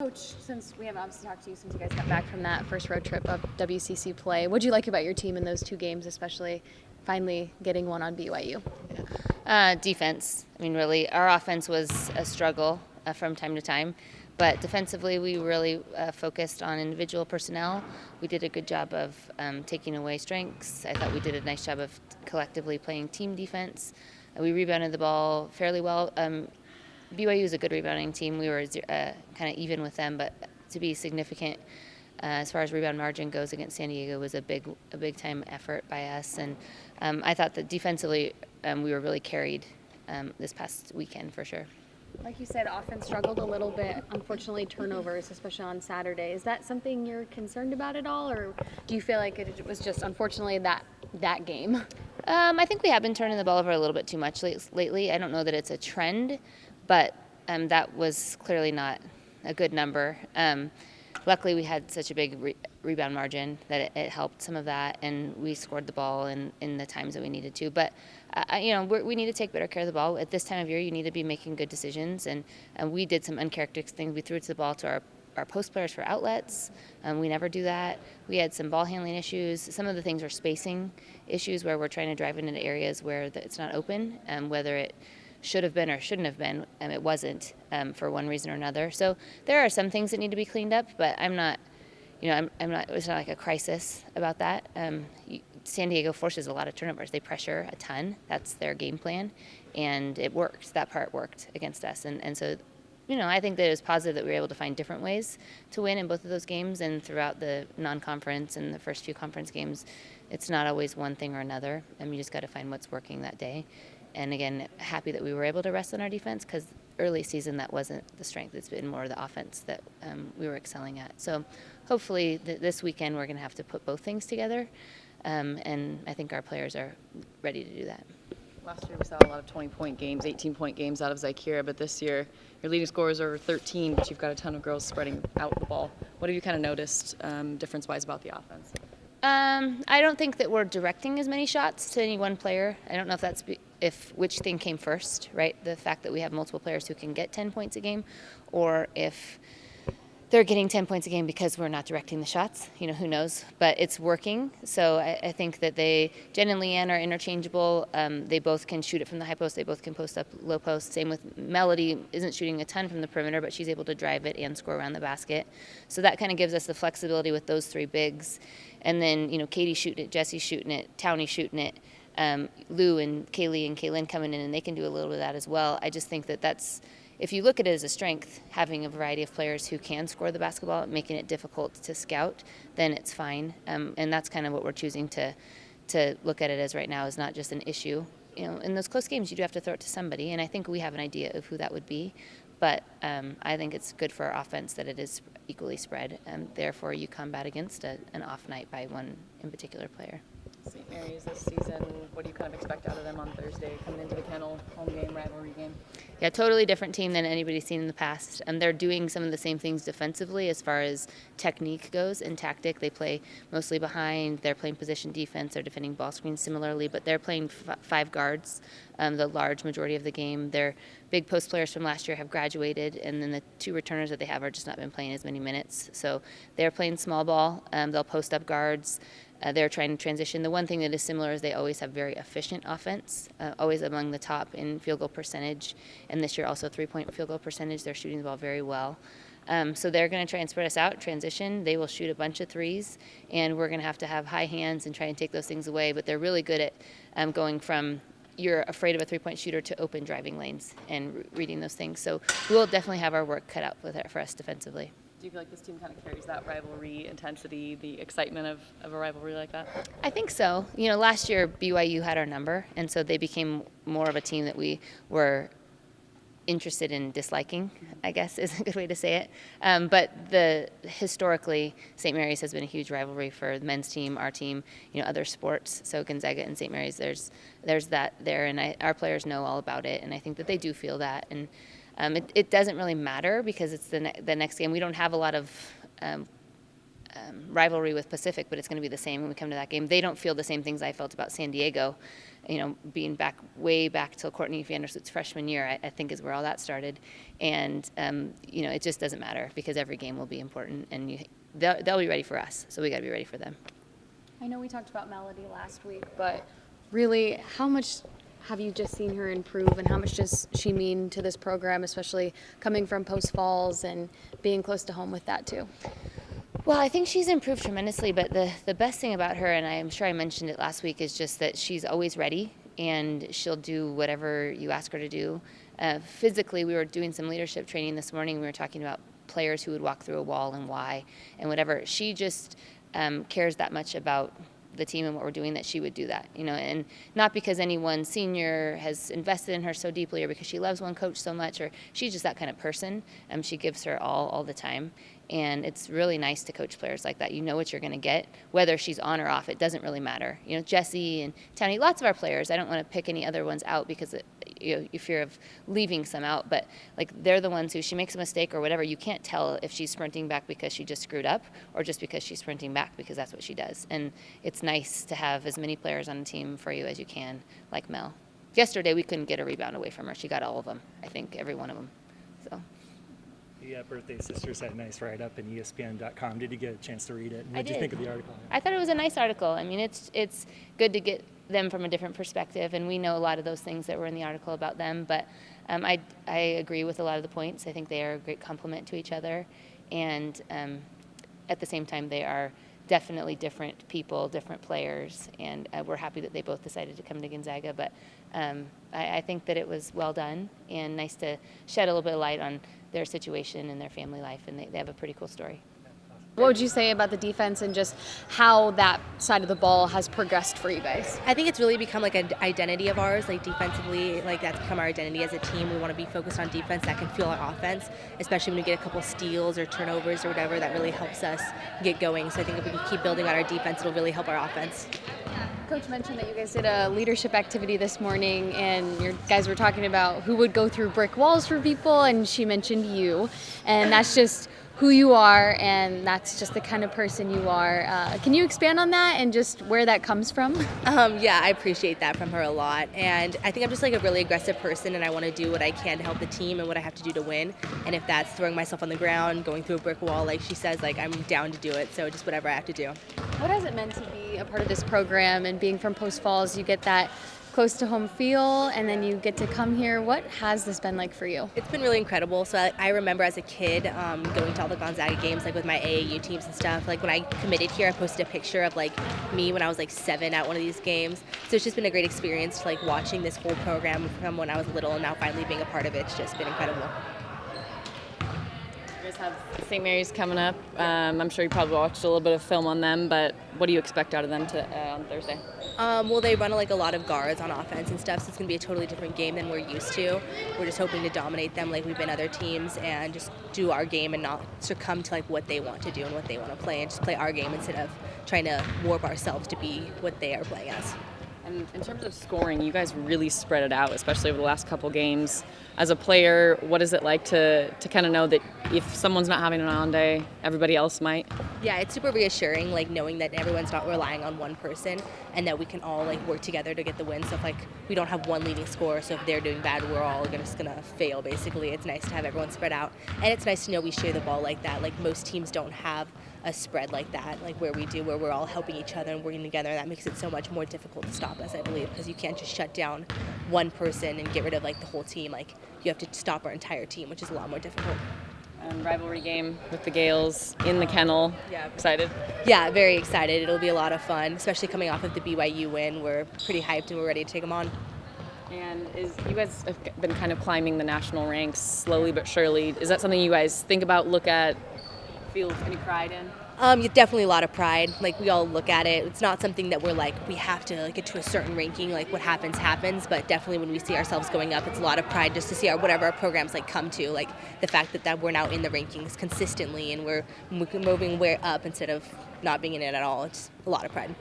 Coach, since we haven't obviously talked to you since you guys got back from that first road trip of WCC play, what do you like about your team in those two games, especially finally getting one on BYU? Defense. I mean, really, our offense was a struggle from time to time, but defensively, we really focused on individual personnel. We did a good job of taking away strengths. I thought we did a nice job of collectively playing team defense. We rebounded the ball fairly well. BYU is a good rebounding team. We were kind of even with them, but to be significant as far as rebound margin goes against San Diego was a big time effort by us. And I thought that defensively we were really carried this past weekend for sure. Like you said, offense struggled a little bit. Unfortunately, turnovers, especially on Saturday. Is that something you're concerned about at all, or do you feel like it was just unfortunately that game? I think we have been turning the ball over a little bit too much lately. I don't know that it's a trend, but that was clearly not a good number. Luckily, we had such a big rebound margin that it helped some of that, and we scored the ball in the times that we needed to. But we need to take better care of the ball. At this time of year, you need to be making good decisions, and we did some uncharacteristic things. We threw to the ball to our post players for outlets. We never do that. We had some ball handling issues. Some of the things are spacing issues where we're trying to drive into areas where it's not open, whether it should have been or shouldn't have been, it wasn't for one reason or another. So there are some things that need to be cleaned up, but I'm not, it's not like a crisis about that. San Diego forces a lot of turnovers. They pressure a ton. That's their game plan, and it worked. That part worked against us, and so, I think that it was positive that we were able to find different ways to win in both of those games, and throughout the non-conference and the first few conference games, it's not always one thing or another. You just got to find what's working that day. And again, happy that we were able to rest on our defense because early season that wasn't the strength. It's been more the offense that we were excelling at. So hopefully this weekend we're going to have to put both things together, and I think our players are ready to do that. Last year we saw a lot of 20-point games, 18-point games out of Zykira, but this year your leading scorers are 13, but you've got a ton of girls spreading out the ball. What have you kind of noticed difference-wise about the offense? I don't think that we're directing as many shots to any one player. I don't know if that's which thing came first, right? The fact that we have multiple players who can get 10 points a game, or if they're getting 10 points a game because we're not directing the shots. Who knows? But it's working. So I think that Jen and Leanne are interchangeable. They both can shoot it from the high post. They both can post up low post. Same with Melody, isn't shooting a ton from the perimeter, but she's able to drive it and score around the basket. So that kind of gives us the flexibility with those three bigs. And then, Katie shooting it, Jessie shooting it, Townie shooting it, Lou and Kaylee and Kaylin coming in, and they can do a little bit of that as well. I just think that that's, if you look at it as a strength, having a variety of players who can score the basketball, making it difficult to scout, then it's fine. And that's kind of what we're choosing to look at it as right now, is not just an issue. In those close games, you do have to throw it to somebody, and I think we have an idea of who that would be. But I think it's good for our offense that it is equally spread, and therefore you combat against an off night by one in particular player. St. Mary's this season, what do you kind of expect out of them on Thursday, coming into the Kennel, home game, rivalry game? Yeah, totally different team than anybody's seen in the past. And they're doing some of the same things defensively as far as technique goes and tactic. They play mostly behind. They're playing position defense. They're defending ball screens similarly, but they're playing five guards the large majority of the game. Their big post players from last year have graduated, and then the two returners that they have are just not been playing as many minutes. So they're playing small ball. They'll post up guards. They're trying to transition. The one thing that is similar is they always have very efficient offense, always among the top in field goal percentage, and this year also three-point field goal percentage. They're shooting the ball very well. So they're going to try and spread us out, transition. They will shoot a bunch of threes, and we're going to have high hands and try and take those things away. But they're really good at going from you're afraid of a three-point shooter to open driving lanes and reading those things. So we'll definitely have our work cut out for us defensively. Do you feel like this team kind of carries that rivalry intensity, the excitement of a rivalry like that? I think so. Last year BYU had our number, and so they became more of a team that we were interested in disliking, I guess is a good way to say it. But historically, St. Mary's has been a huge rivalry for the men's team, our team, other sports. So Gonzaga and St. Mary's, there's that there, and our players know all about it, and I think that they do feel that. And it doesn't really matter because it's the next game. We don't have a lot of rivalry with Pacific, but it's going to be the same when we come to that game. They don't feel the same things I felt about San Diego, being way back till Courtney Vandersloot's freshman year, I think is where all that started. And, it just doesn't matter because every game will be important, and they'll be ready for us, so we got to be ready for them. I know we talked about Melody last week, but really, how much have you just seen her improve, and how much does she mean to this program, especially coming from Post Falls and being close to home with that too? Well, I think she's improved tremendously, but the best thing about her, and I'm sure I mentioned it last week, is just that she's always ready, and she'll do whatever you ask her to do. Physically, we were doing some leadership training this morning. We were talking about players who would walk through a wall and why and whatever. She just cares that much about the team and what we're doing that she would do that, and not because any one senior has invested in her so deeply or because she loves one coach so much, or she's just that kind of person. She gives her all the time, and it's really nice to coach players like that. You know what you're going to get, whether she's on or off. It doesn't really matter. Jessie and Townie, lots of our players. I don't want to pick any other ones out because you fear of leaving some out, but they're the ones who, she makes a mistake or whatever, you can't tell if she's sprinting back because she just screwed up or just because she's sprinting back because that's what she does. And it's nice to have as many players on the team for you as you can, like Mel. Yesterday we couldn't get a rebound away from her. She got all of them, I think, every one of them. So. The Birthday Sisters had a nice write-up in ESPN.com. Did you get a chance to read it? What did you think of the article? I thought it was a nice article. I mean, it's good to get them from a different perspective, and we know a lot of those things that were in the article about them, but I agree with a lot of the points. I think they are a great complement to each other, and at the same time, they are definitely different people, different players, and we're happy that they both decided to come to Gonzaga, but I think that it was well done and nice to shed a little bit of light on their situation and their family life, and they have a pretty cool story. What would you say about the defense and just how that side of the ball has progressed for you guys? I think it's really become an identity of ours, defensively, that's become our identity as a team. We want to be focused on defense that can fuel our offense, especially when we get a couple steals or turnovers or whatever. That really helps us get going. So I think if we can keep building on our defense, it'll really help our offense. Coach mentioned that you guys did a leadership activity this morning, and your guys were talking about who would go through brick walls for people, and she mentioned you, and that's just who you are, and that's just the kind of person you are. Can you expand on that and just where that comes from? Yeah, I appreciate that from her a lot, and I think I'm just a really aggressive person, and I want to do what I can to help the team and what I have to do to win. And if that's throwing myself on the ground, going through a brick wall, like she says, I'm down to do it. So just whatever I have to do. What has it meant to be a part of this program, and being from Post Falls, you get that close to home feel, and then you get to come here. What has this been like for you? It's been really incredible. So I remember as a kid going to all the Gonzaga games, with my AAU teams and stuff. When I committed here, I posted a picture of me when I was 7 at one of these games. So it's just been a great experience, watching this whole program from when I was little and now finally being a part of it. It's just been incredible. You guys have St. Mary's coming up. I'm sure you probably watched a little bit of film on them, but what do you expect out of them on Thursday? Well, they run a lot of guards on offense and stuff, so it's going to be a totally different game than we're used to. We're just hoping to dominate them like we've been other teams and just do our game and not succumb to what they want to do and what they want to play, and just play our game instead of trying to warp ourselves to be what they are playing as. And in terms of scoring, you guys really spread it out, especially over the last couple games. As a player, what is it like to kind of know that if someone's not having an on day, everybody else might? Yeah, it's super reassuring, knowing that everyone's not relying on one person and that we can all work together to get the win. So if we don't have one leading scorer, so if they're doing bad, we're all just gonna fail basically. It's nice to have everyone spread out, and it's nice to know we share the ball like that. Most teams don't have a spread like that, where we do, where we're all helping each other and working together, and that makes it so much more difficult to stop us, I believe, because you can't just shut down one person and get rid of the whole team. You have to stop our entire team, which is a lot more difficult. Rivalry game with the Gales in the kennel. Yeah. Excited? Yeah, very excited. It'll be a lot of fun, especially coming off of the BYU win. We're pretty hyped and we're ready to take them on. And you guys have been kind of climbing the national ranks slowly but surely. Is that something you guys think about, look at, feel any pride in? Definitely a lot of pride. We all look at it. It's not something that we're we have to get to a certain ranking. What happens. But definitely when we see ourselves going up, it's a lot of pride just to see whatever our programs come to. The fact that we're now in the rankings consistently and we're moving way up instead of not being in it at all. It's a lot of pride.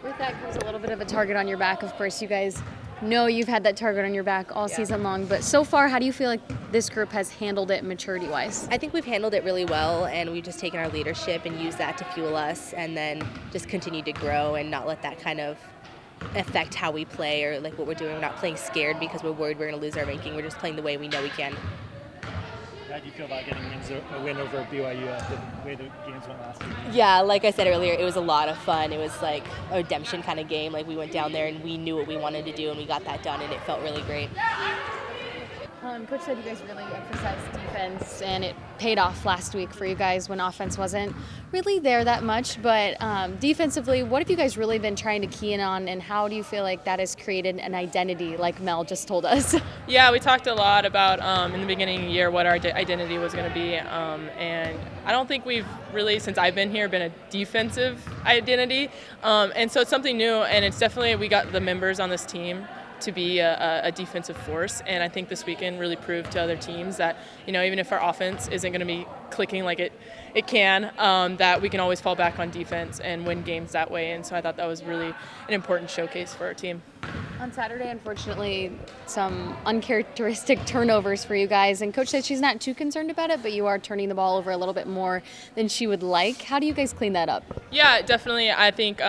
With that comes a little bit of a target on your back. Of course, you guys know you've had that target on your back all season long, but so far, how do you feel like this group has handled it maturity-wise? I think we've handled it really well, and we've just taken our leadership and used that to fuel us, and then just continue to grow and not let that kind of affect how we play or like what we're doing. We're not playing scared because we're worried we're going to lose our ranking. We're just playing the way we know we can. How do you feel about getting a win over BYU after the way the games went last week? Yeah, like I said earlier, it was a lot of fun. It was like a redemption kind of game. Like we went down there and we knew what we wanted to do, and we got that done, and it felt really great. Coach said you guys really emphasized defense, and it paid off last week for you guys when offense wasn't really there that much. But defensively, what have you guys really been trying to key in on, and how do you feel like that has created an identity, like Mel just told us? Yeah, we talked a lot about in the beginning of the year what our identity was going to be, and I don't think we've really, since I've been here, been a defensive identity, and so it's something new, and it's definitely, we got the members on this team to be a defensive force, and I think this weekend really proved to other teams that, you know, even if our offense isn't going to be clicking like it can, that we can always fall back on defense and win games that way, and so I thought that was really an important showcase for our team. On Saturday, unfortunately, some uncharacteristic turnovers for you guys, and Coach said she's not too concerned about it, but you are turning the ball over a little bit more than she would like. How do you guys clean that up? Yeah, definitely. I think,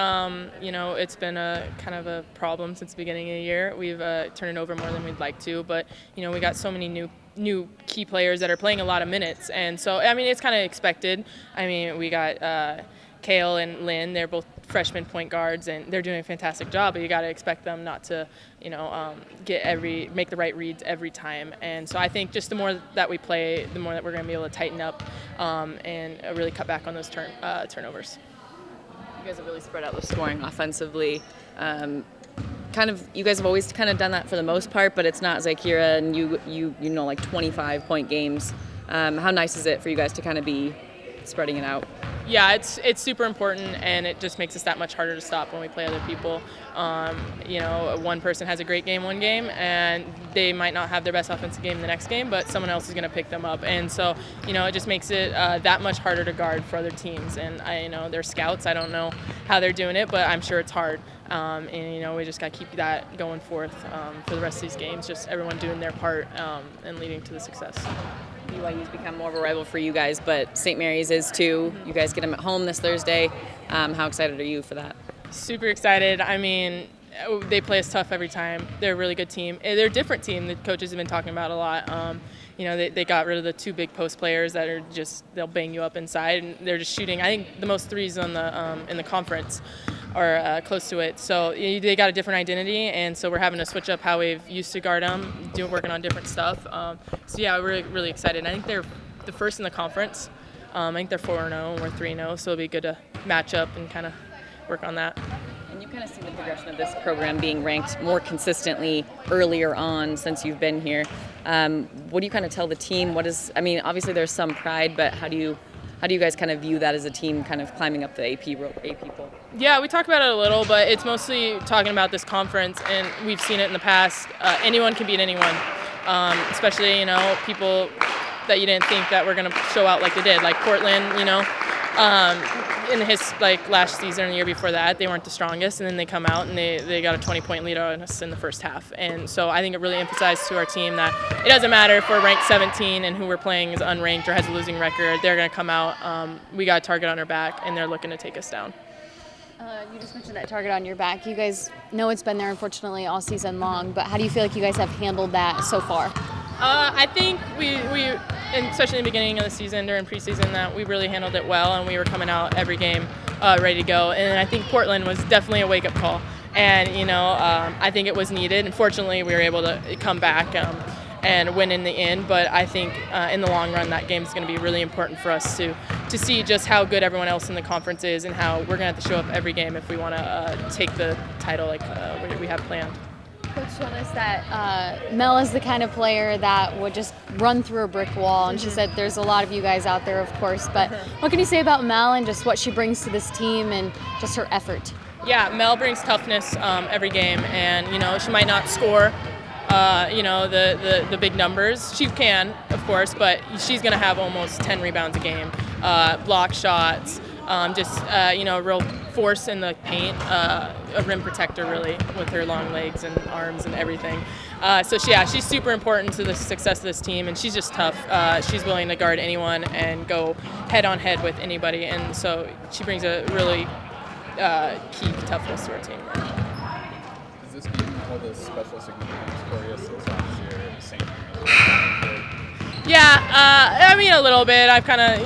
you know, it's been a kind of a problem since the beginning of the year. We've turned it over more than we'd like to, but, you know, we got so many new key players that are playing a lot of minutes, and so, I mean, it's kind of expected. I mean, we got Kale and Lynn, they're both freshman point guards, and they're doing a fantastic job, but you got to expect them not to, you know, make the right reads every time. And so I think just the more that we play, the more that we're going to be able to tighten up and really cut back on those turnovers. You guys have really spread out the scoring offensively. You guys have always kind of done that for the most part, but it's not Zakira and you know, like 25-point games. How nice is it for you guys to kind of be spreading it out? Yeah, it's super important, and it just makes us that much harder to stop when we play other people. You know, one person has a great game one game, and they might not have their best offensive game the next game, but someone else is going to pick them up. And so, you know, it just makes it that much harder to guard for other teams. And you know, they're scouts. I don't know how they're doing it, but I'm sure it's hard. And, you know, we just got to keep that going forth for the rest of these games, just everyone doing their part and leading to the success. BYU's become more of a rival for you guys, but St. Mary's is too. You guys get them at home this Thursday. How excited are you for that? Super excited. I mean, they play us tough every time. They're a really good team. They're a different team that coaches have been talking about a lot. You know, they got rid of the two big post players that are just, they'll bang you up inside, and they're just shooting, I think, the most threes on the in the conference, or close to it. So they got a different identity, and so we're having to switch up how we've used to guard them, working on different stuff. So yeah, we're really, really excited. I think they're the first in the conference. I think they're 4-0 and we're 3-0, so it'll be good to match up and kind of work on that. And you kind of see the progression of this program being ranked more consistently earlier on since you've been here. What do you kind of tell the team? I mean, obviously there's some pride, but how do you guys kind of view that as a team kind of climbing up the AP poll? Yeah, we talked about it a little, but it's mostly talking about this conference, and we've seen it in the past. Anyone can beat anyone, especially, you know, people that you didn't think that were going to show out like they did, like Portland, you know. In last season and the year before that, they weren't the strongest, and then they come out and they got a 20-point lead on us in the first half. And so I think it really emphasized to our team that it doesn't matter if we're ranked 17 and who we're playing is unranked or has a losing record. They're going to come out. We got a target on our back, and they're looking to take us down. You just mentioned that target on your back. You guys know it's been there, unfortunately, all season long, but how do you feel like you guys have handled that so far? I think we, and especially in the beginning of the season, during preseason, that we really handled it well, and we were coming out every game ready to go. And I think Portland was definitely a wake-up call. And, you know, I think it was needed. Unfortunately, we were able to come back and win in the end. But I think in the long run, that game is going to be really important for us to see just how good everyone else in the conference is and how we're going to have to show up every game if we want to take the title like we have planned. Coach told us that Mel is the kind of player that would just run through a brick wall, and she said there's a lot of you guys out there, of course, but what can you say about Mel and just what she brings to this team and just her effort? Yeah, Mel brings toughness every game, and, you know, she might not score, you know, the big numbers. She can, of course, but she's going to have almost 10 rebounds a game, block shots, you know, real force in the paint, a rim protector really with her long legs and arms and everything. She's super important to the success of this team, and she's just tough. She's willing to guard anyone and go head on head with anybody, and so she brings a really key toughness to our team. Does this game hold a special significance for you since last year, St. Yeah, I mean a little bit. I've kind of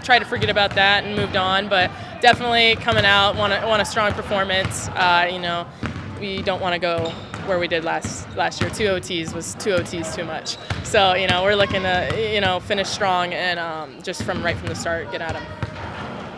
tried to forget about that and moved on, but definitely coming out want a strong performance. We don't want to go where we did last year. 2 OTs was 2 OTs too much. So we're looking to finish strong and just right from the start get at them.